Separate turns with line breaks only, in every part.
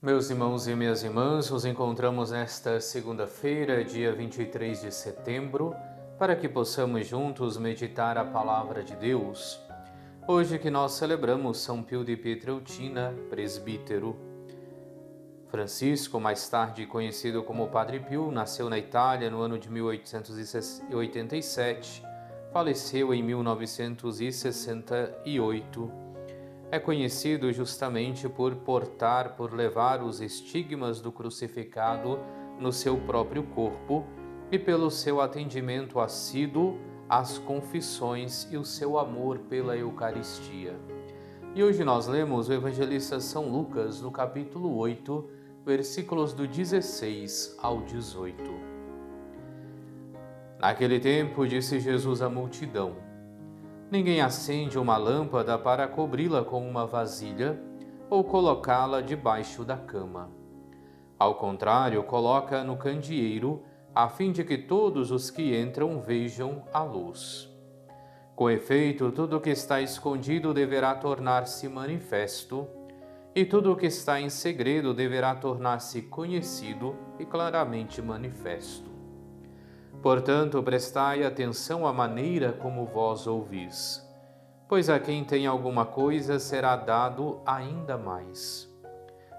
Meus irmãos e minhas irmãs, nos encontramos nesta segunda-feira, dia 23 de setembro, para que possamos juntos meditar a palavra de Deus. Hoje que nós celebramos São Pio de Pietrelcina, presbítero. Francisco, mais tarde conhecido como Padre Pio, nasceu na Itália no ano de 1887, faleceu em 1968. É conhecido justamente por levar os estigmas do crucificado no seu próprio corpo e pelo seu atendimento assíduo às confissões e o seu amor pela Eucaristia. E hoje nós lemos o evangelista São Lucas no capítulo 8, versículos do 16 ao 18. Naquele tempo disse Jesus à multidão: Ninguém acende uma lâmpada para cobri-la com uma vasilha ou colocá-la debaixo da cama. Ao contrário, coloca no candeeiro, a fim de que todos os que entram vejam a luz. Com efeito, tudo o que está escondido deverá tornar-se manifesto, e tudo o que está em segredo deverá tornar-se conhecido e claramente manifesto. Portanto, prestai atenção à maneira como vós ouvis, pois a quem tem alguma coisa será dado ainda mais,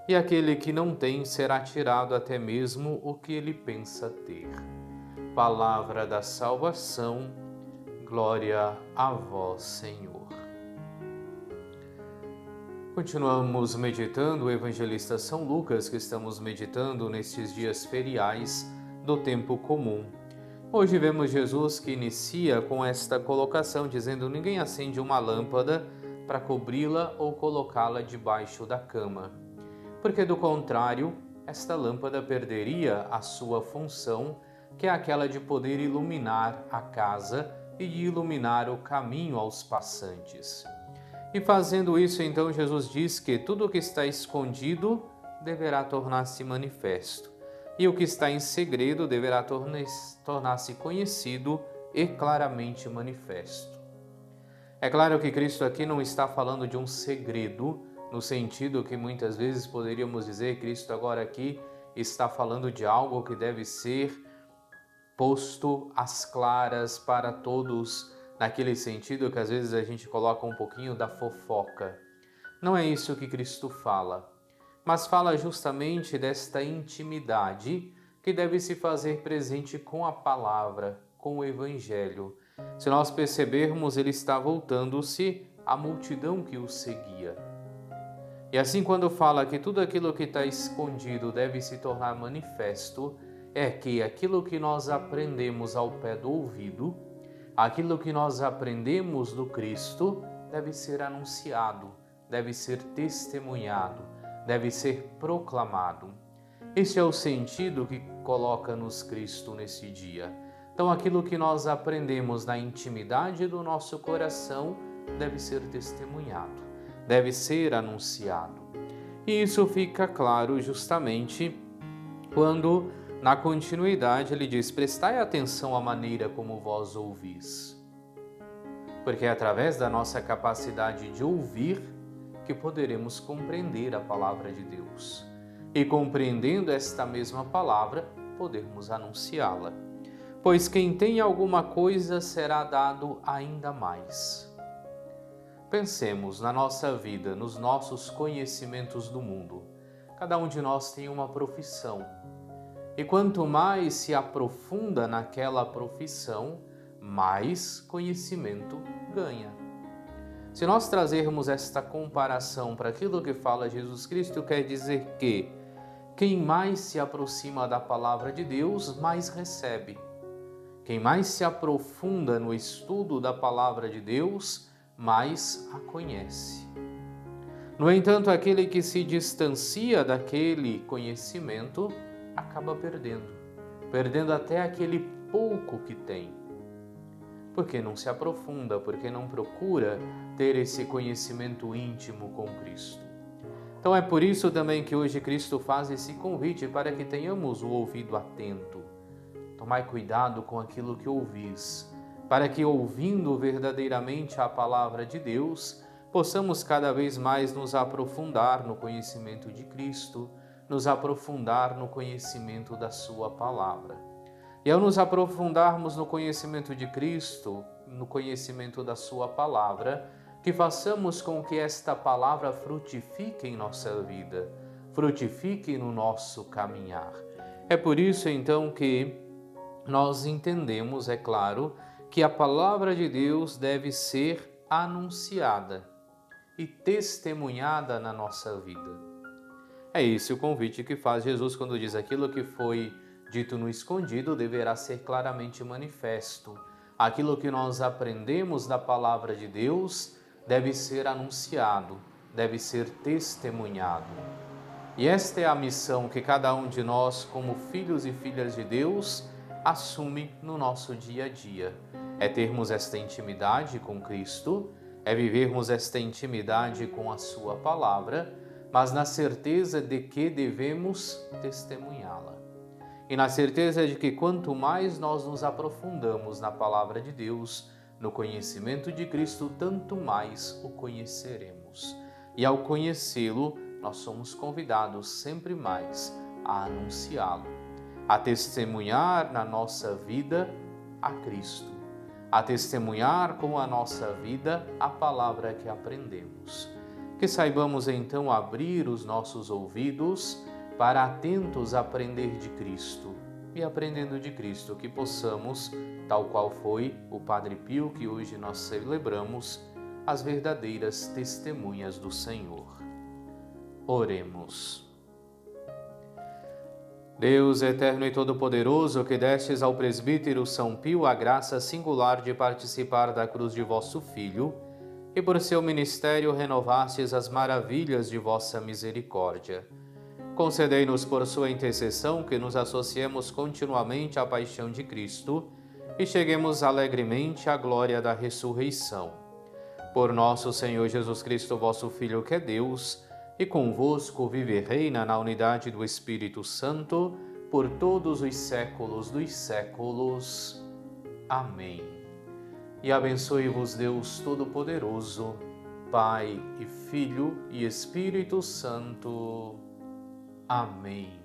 e aquele que não tem será tirado até mesmo o que ele pensa ter. Palavra da salvação, glória a vós, Senhor. Continuamos meditando o evangelista São Lucas, que estamos meditando nestes dias feriais do tempo comum. Hoje vemos Jesus que inicia com esta colocação, dizendo: ninguém acende uma lâmpada para cobri-la ou colocá-la debaixo da cama, porque do contrário, esta lâmpada perderia a sua função, que é aquela de poder iluminar a casa e de iluminar o caminho aos passantes. E fazendo isso, então, Jesus diz que tudo o que está escondido deverá tornar-se manifesto, e o que está em segredo deverá tornar-se conhecido e claramente manifesto. É claro que Cristo aqui não está falando de um segredo, no sentido que muitas vezes poderíamos dizer, Cristo agora aqui está falando de algo que deve ser posto às claras para todos, naquele sentido que às vezes a gente coloca um pouquinho da fofoca. Não é isso que Cristo fala, mas fala justamente desta intimidade que deve se fazer presente com a palavra, com o Evangelho. Se nós percebermos, ele está voltando-se à multidão que o seguia. E assim, quando fala que tudo aquilo que está escondido deve se tornar manifesto, é que aquilo que nós aprendemos ao pé do ouvido, aquilo que nós aprendemos do Cristo, deve ser anunciado, deve ser testemunhado, deve ser proclamado. Este é o sentido que coloca-nos Cristo nesse dia. Então, aquilo que nós aprendemos na intimidade do nosso coração deve ser testemunhado, deve ser anunciado. E isso fica claro justamente quando, na continuidade, ele diz: prestai atenção à maneira como vós ouvis. Porque é através da nossa capacidade de ouvir que poderemos compreender a palavra de Deus. E compreendendo esta mesma palavra, podermos anunciá-la. Pois quem tem alguma coisa será dado ainda mais. Pensemos na nossa vida, nos nossos conhecimentos do mundo. Cada um de nós tem uma profissão. E quanto mais se aprofunda naquela profissão, mais conhecimento ganha. Se nós trazermos esta comparação para aquilo que fala Jesus Cristo, quer dizer que quem mais se aproxima da palavra de Deus, mais recebe. Quem mais se aprofunda no estudo da palavra de Deus, mais a conhece. No entanto, aquele que se distancia daquele conhecimento acaba perdendo até aquele pouco que tem. Porque não se aprofunda, porque não procura ter esse conhecimento íntimo com Cristo. Então é por isso também que hoje Cristo faz esse convite para que tenhamos o ouvido atento. Tomai cuidado com aquilo que ouvis, para que, ouvindo verdadeiramente a palavra de Deus, possamos cada vez mais nos aprofundar no conhecimento de Cristo, nos aprofundar no conhecimento da Sua palavra. E ao nos aprofundarmos no conhecimento de Cristo, no conhecimento da Sua palavra, que façamos com que esta palavra frutifique em nossa vida, frutifique no nosso caminhar. É por isso então que nós entendemos, é claro, que a palavra de Deus deve ser anunciada e testemunhada na nossa vida. É esse o convite que faz Jesus quando diz: aquilo que foi dito no escondido deverá ser claramente manifesto. Aquilo que nós aprendemos da palavra de Deus deve ser anunciado, deve ser testemunhado. E esta é a missão que cada um de nós, como filhos e filhas de Deus, assume no nosso dia a dia. É termos esta intimidade com Cristo, é vivermos esta intimidade com a Sua palavra, mas na certeza de que devemos testemunhá-la. E na certeza de que quanto mais nós nos aprofundamos na palavra de Deus, no conhecimento de Cristo, tanto mais o conheceremos. E ao conhecê-lo, nós somos convidados sempre mais a anunciá-lo, a testemunhar na nossa vida a Cristo, a testemunhar com a nossa vida a palavra que aprendemos. Que saibamos então abrir os nossos ouvidos para atentos a aprender de Cristo e aprendendo de Cristo que possamos, tal qual foi o Padre Pio que hoje nós celebramos, as verdadeiras testemunhas do Senhor. Oremos. Deus eterno e todo-poderoso, que destes ao presbítero São Pio a graça singular de participar da cruz de vosso Filho, e por seu ministério renovastes as maravilhas de vossa misericórdia. Concedei-nos por sua intercessão que nos associemos continuamente à paixão de Cristo e cheguemos alegremente à glória da ressurreição. Por nosso Senhor Jesus Cristo, vosso Filho, que é Deus, e convosco vive e reina na unidade do Espírito Santo, por todos os séculos dos séculos. Amém. E abençoe-vos Deus Todo-Poderoso, Pai e Filho e Espírito Santo. Amém.